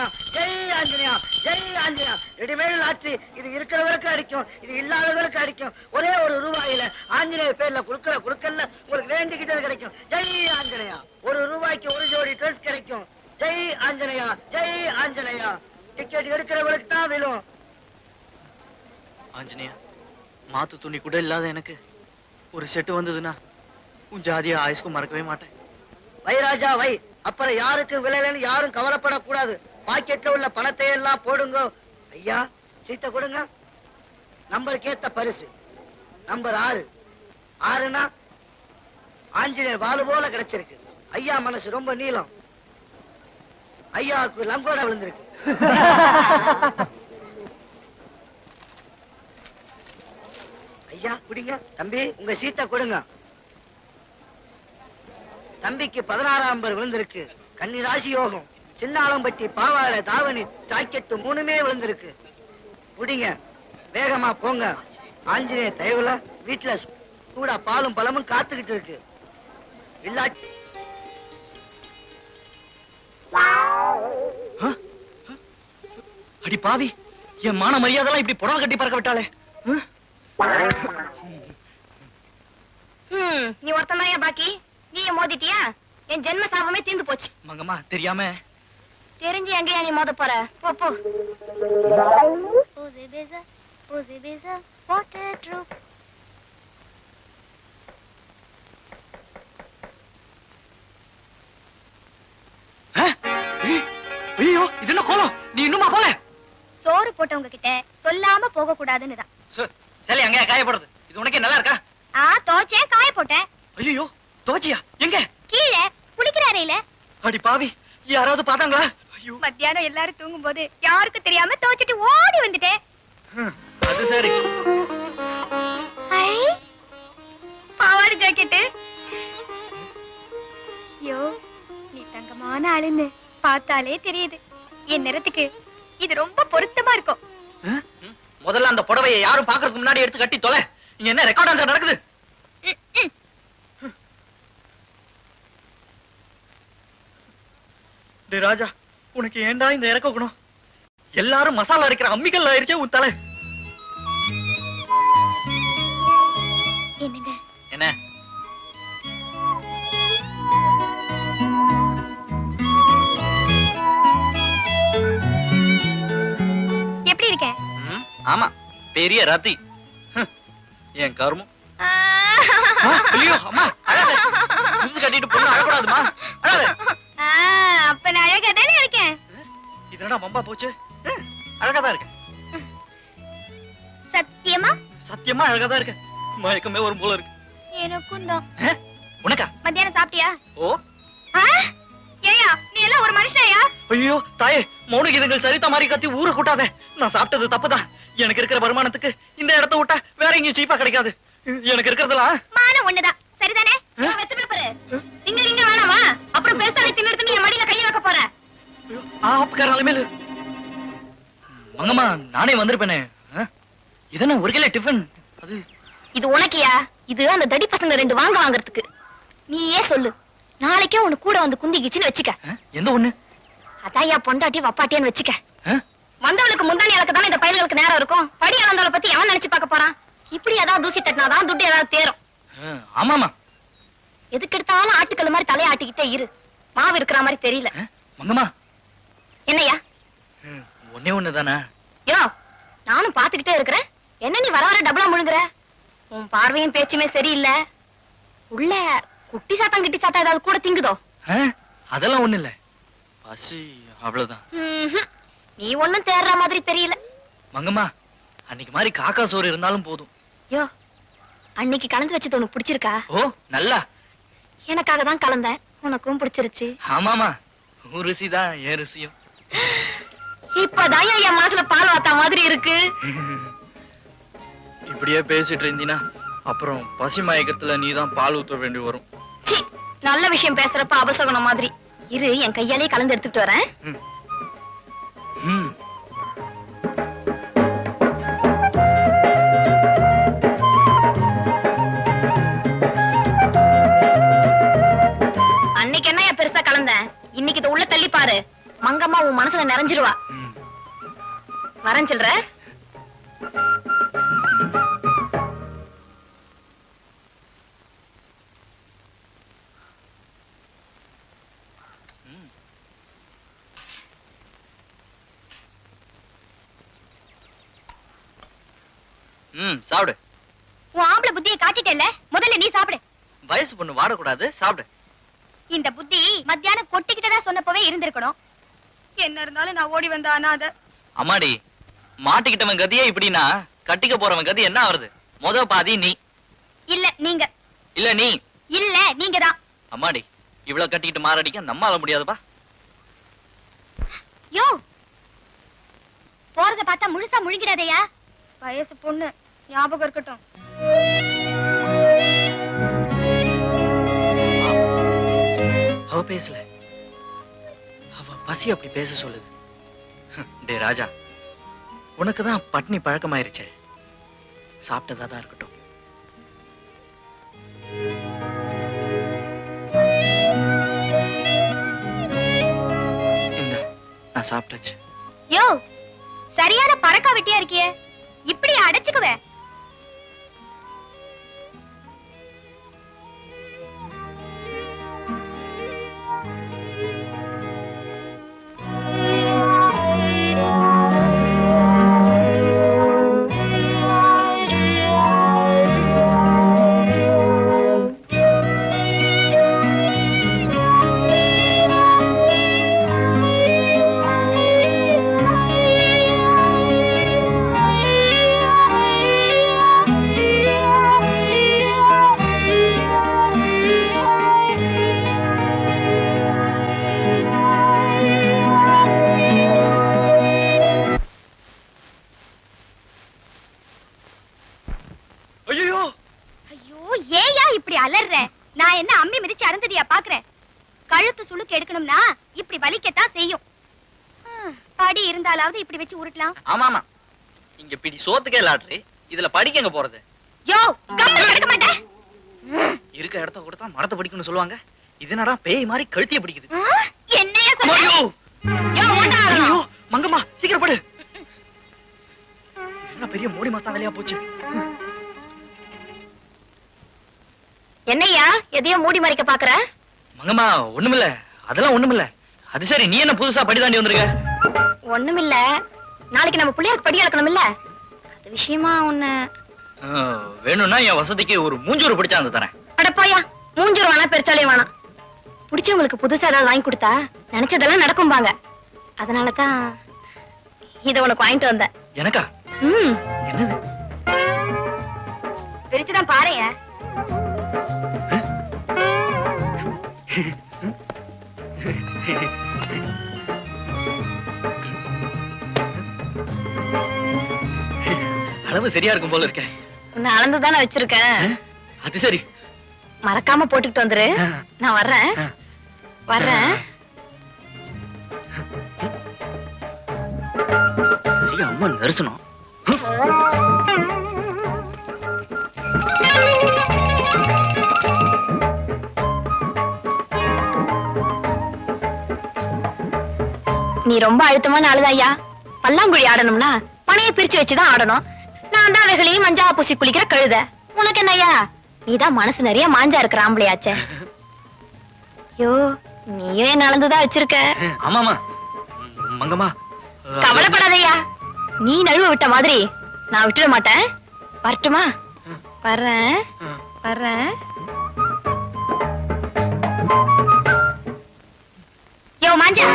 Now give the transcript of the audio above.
ஆஞ்சநேயா, ஜெய் ஆஞ்சநேயா, ஜெய் Anjaneya. Readymade lottery. இது இருக்கிறவங்களுக்கு அடிக்கும், இது இல்லாதவங்களுக்கு அடிக்கும். ஒரே ஒரு ரூபாயில ஆஞ்சநேய பேர்ல குடுக்கல உங்களுக்கு வேண்டிக்கிட்டது கிடைக்கும். ஜெய் ஆஞ்சநேயா. ஒரு ரூபாய்க்கு ஒரு ஜோடி ட்ரெஸ் கிடைக்கும். ஜெய் ஆஞ்சநேயா, ஜெய் ஆஞ்சநேயா. டிக்கெட் எடுக்கிறவங்களுக்கு தான் விழும். ஆஞ்சநேயா, மாத்து துணி கூட இல்லாத எனக்கு ஒரு செட்டு வந்ததுன்னா உன் ஜாதியா ஆயுஷ்க்கும் மறக்கவே மாட்டேன். வை ராஜா வை. அப்புறம் யாருக்கு விளையலன்னு யாரும் கவலைப்படக்கூடாது. பாக்கெட்ல உள்ள பணத்தை எல்லாம் போடுங்க. ஐயா சீட்டை கொடுங்க. நம்பருக்கு ஏத்த பரிசு நம்பர் 6. 6னா ஆஞ்சநேயர் வாழு போல கிடைச்சிருக்கு. ஐயா மனசு ரொம்ப நீளம். ஐயாவுக்கு லங்கோட விழுந்திருக்கு. ஐயா குடிங்க. தம்பி உங்க சீட்டை கொடுங்க. தம்பிக்கு 16ஆம் நம்பர் விழுந்திருக்கு. கன்னிராசி யோகம். சின்னாளம்பட்டி பாவாடை தாவணி ஜாக்கெட்டு 3மே விழுந்திருக்கு. குடிங்க. வேகமா போங்க. ஆஞ்சநேய தயவுல வீட்டுல சூடா பாலும் பழமும் காத்துக்கிட்டு இருக்கு. இல்லாட்டி அடி பாவி, என் மான மரியாதை இப்படி புடவை கட்டி பறக்க விட்டாளே. நீ ஒருத்தன் பாக்கி. நீ மோதிட்டியா? என் ஜென்ம சாபமே தீர்ந்து போச்சு. மங்கம்மா தெரியாம. தெரிஞ்சு எங்கயா நீ மோத போற? போ போ. ஐயோ, இது என்ன கோலம்? நீ இன்னுமா போல? சோறு போட்டவங்க கிட்ட சொல்லாம போக கூடாதுன்னு தான். சரி, அங்க காயப்படுறது. இது உனக்கே நல்லா இருக்கா? தோச்சே காய போட்டேன். ஐயோ, தோச்சியா? எங்க? கீழே குளிக்கிற அறையில. அடி பாவி, யாராவது பாத்தாங்களா? ஐயோ, மத்தியானம் எல்லாரும் தூங்கும் போது யாருக்கும் தெரியாம தோச்சிட்டு ஓடி வந்துட்டேன். அது சரி. பாவாடை ஜாக்கெட்டு. யோ, நீ தங்கமான ஆளுன்னு பார்த்தாலே தெரியுது. என் நிறத்துக்கு இது ரொம்ப பொருத்தமா இருக்கும். முதல்ல அந்த புடவையை யாரும் பாக்குறதுக்கு முன்னாடி எடுத்து கட்டி தொலை. இங்க என்ன ரெக்கார்ட் நடக்குது? ராஜா, உனக்கு ஏண்டா இந்த இறக்க குணம்? எல்லாரும் மசாலா அரைக்கிற அம்மிக்கல் ஆயிருச்சே உன் தலை. என்னங்க? என்ன? எப்படி இருக்க? ஆமா, பெரிய ரத்தி. என் கருமம். ஐயோ அம்மா, அழாத. புதுசு கட்டிட்டு பொண்ணு அழக்கூடாதுமா. அழாத. அப்ப நான் அழகாதானே இருக்கேன். இதனடா மம்பா போச்சு. அழகாதான் இருக்க. சத்தியமா? சத்தியமா அழகாதான் இருக்க. மயக்கமே ஒரு போல இருக்கு. எனக்கும் தான். உனக்கா? மத்தியானம் சாப்பிட்டியா? ஓ. ஏயா, நீ எல்லாம் ஒரு மனுஷனாயா? ஐயோ தாயே, மௌன கீதங்கள் சரித்த மாதிரி கத்தி ஊரை கூட்டாத. நான் சாப்பிட்டது தப்புதான். எனக்கு இருக்கிற வருமானத்துக்கு இந்த இடத்த விட்டா வேற எங்கேயும் சீப்பா கிடைக்காது. எனக்கு இருக்கிறதுலாம் மானம் ஒண்ணுதான். சரிதானே? வெத்து பேப்பரு இங்க வேணாமா? அப்புறம் பெருசாவே தின்னுட்டு நீ என் மடியில கைய வைக்க போற. ஆப்காராலுமே மங்கம்மா, நானே வந்திருப்பேனே. இதென்ன ஒரு கிலோ டிஃபன்? அது இது உனக்கியா? இது அந்த தடி பசங்க 2 வாங்குறதுக்கு. நீயே சொல்லு. நாளைக்கே உனக்கு கூட வந்து குந்திக்கிச்சுன்னு வச்சுக்க. எந்த ஒண்ணு? அதாயா பொண்டாட்டி வப்பாட்டியான்னு வச்சுக்க. வந்தவளுக்கு முந்தானி அளக்கு தானே இந்த பயல்களுக்கு நேரம் இருக்கும். படி அளந்தவளை பத்தி எவன் நினைச்சு பார்க்க போறான்? இப்படி ஏதாவது தூசி தட்டினாதான் துட்டு ஏதாவது தேரும். ஆமாமா. எதுக்கு எடுத்தாலும் ஆட்டுக்கல் மாதிரி தலையாட்டிக்கிட்டே இரு. மாவு இருக்கிற மாதிரி தெரியல. மங்கம்மா. என்னையா? ஒன்னே ஒண்ணுதானா? யோ, நானும் பாத்துக்கிட்டே இருக்கிறேன். என்ன நீ வர வர டபுளா முழுங்குற? உன் பார்வையும் பேச்சுமே சரியில்லை. உள்ள குட்டி சாத்தம் கிட்டி சாத்தா ஏதாவது கூட திங்குதோ? அதெல்லாம் ஒண்ணு இல்ல. பசி அவ்வளவுதான். நீ ஒண்ணும் தேர்ற மாதிரி தெரியல. மங்கம்மா, அன்னைக்கு மாதிரி காக்கா சோறு இருந்தாலும் போதும். யோ, அன்னைக்கு கலந்து வச்சது உனக்கு பிடிச்சிருக்கா? ஓ, நல்லா. எனக்காக தான் கலந்தேன். உனக்கும் பிடிச்சிருச்சு. ஆமாமா, உன் ருசிதான் என் ருசியும். இப்பதான் என் மனசுல பால் வாத்தா மாதிரி இருக்கு. இப்படியே பேசிட்டு இருந்தீனா அப்புறம் பசி மயக்கத்துல நீதான் பால் ஊத்த வேண்டி வரும். நல்ல விஷயம் பேசுறப்ப அபசகுணம் மாதிரி இரு. என் கையாலே கலந்து எடுத்துட்டு வரேன். அன்னைக்கு என்ன பெருசா கலந்தேன். இன்னைக்கு இதை உள்ள தள்ளி பாரு. மங்கம்மா உன் மனசுல நிறைஞ்சிருவா. வரேன் சொல்ற. சாப்பிடு. உன் ஆம்பளை புத்தியை காட்டிட்டேல்ல, முதல்ல நீ சாப்பிடு. வயசு பொண்ணு வாடக்கூடாது, சாப்பிடு. இந்த புத்தி மத்தியானம் கொட்டிக்கிட்டதா சொன்னப்பவே இருந்திருக்கணும். என்ன இருந்தாலும் நான் ஓடி வந்த அனாதை. அம்மாடி, மாட்டிக்கிட்டவன் கதியே இப்படின்னா கட்டிக்க போறவன் கதி என்ன ஆகுறது? முத பாதி நீ. இல்ல நீங்க. இல்ல நீ. இல்ல நீங்க தான். அம்மாடி, இவ்வளவு கட்டிக்கிட்டு மாரடிக்க நம்மால முடியாதுப்பா. யோ, போறத பார்த்தா முழுசா முழுங்கிடாதயா. வயசு பொண்ணு, ஞாபகம் இருக்கட்டும். அவ பேசல, அவ பசி அப்படி பேச சொல்லுது. டே ராஜா, உனக்குதான் பட்னி பழக்கமாயிருச்சே, சாப்பிட்டதா இருக்கட்டும். இந்த நான் சாப்பிட்டாச்சு. யோ, சரியான பறக்கா வெட்டியா இருக்கியே, இப்படி அடைச்சுக்குவே. நான் என்ன அம்மி மிதிச்சு அறந்ததியா பாக்குறேன்? கழுத்து சுளுக்கு எடுக்கணும்னா இப்படி வலிக்கத்தான் செய்யும். படி இருந்தாலாவது இப்படி வச்சு உருட்டலாம். ஆமா ஆமா, இங்க பிடி சோத்துக்கே லாட்ரி, இதுல படிக்க எங்க போறது? யோ, கம்மல் எடுக்க மாட்டேன். இருக்க இடத்த கொடுத்தா மரத்தை பிடிக்கும்னு சொல்லுவாங்க. இது என்னடா பேய் மாதிரி கழுத்திய பிடிக்குது. என்னையா சொல்ற? யோ, ஐயோ மங்கம்மா, சீக்கிரம் படு. என்ன பெரிய மூடி மாசா வேலையா போச்சு. என்னையா எதையோ மூடி மறைக்க பாக்குற? மங்கம்மா, ஒண்ணுமில்ல, அதெல்லாம் ஒண்ணுமில்ல. அது சரி, நீ என்ன புதுசா படி தாண்டி வந்திருக்க? ஒண்ணுமில்ல, நாளைக்கு நம்ம பிள்ளையாருக்கு படி அளக்கணும் இல்ல, அது விஷயமா உன்ன. வேணும்னா என் வசதிக்கு ஒரு மூஞ்சூறு பிடிச்சாந்து தரேன். அட போயா, மூஞ்சூறு வேணா பெருச்சாலே வேணாம். பிடிச்சவங்களுக்கு புதுசா ஏதாவது வாங்கி கொடுத்தா நினைச்சதெல்லாம் நடக்கும்பாங்க. அதனாலதான் இத உனக்கு வாங்கிட்டு வந்தேன். எனக்கா? என்னது? பிரிச்சுதான் பாருங்க. அளவு சரியா இருக்கும் போல இருக்க. உன்னை அளந்துதானே வச்சிருக்கேன். அது சரி, மறக்காம போட்டுக்கிட்டு வந்துரு. நான் வர்றேன் வர்றேன். சரி, அம்மா தரிசனம். நீ ரொம்ப அழுத்தமான ஆளுதாயா. பல்லாங்குழி ஆடணும்னா பனைய பிரிச்சு வச்சுதான் ஆடணும். நான் தான் வெகுளையும் மஞ்சா பூசி குளிக்கிற கழுத. உனக்கு என்னய்யா, நீதான் மனசு நிறைய மாஞ்சா இருக்கிற ஆம்பளையாச்சே. யோ, நீயே நலந்துதான் வச்சிருக்க. ஆமாமா மங்கம்மா, கவலைப்படாதய்யா, நீ நழுவ விட்ட மாதிரி நான் விட்டுட மாட்டேன். வரட்டுமா? வர்றேன் வர்றேன். யோ மாஞ்சா,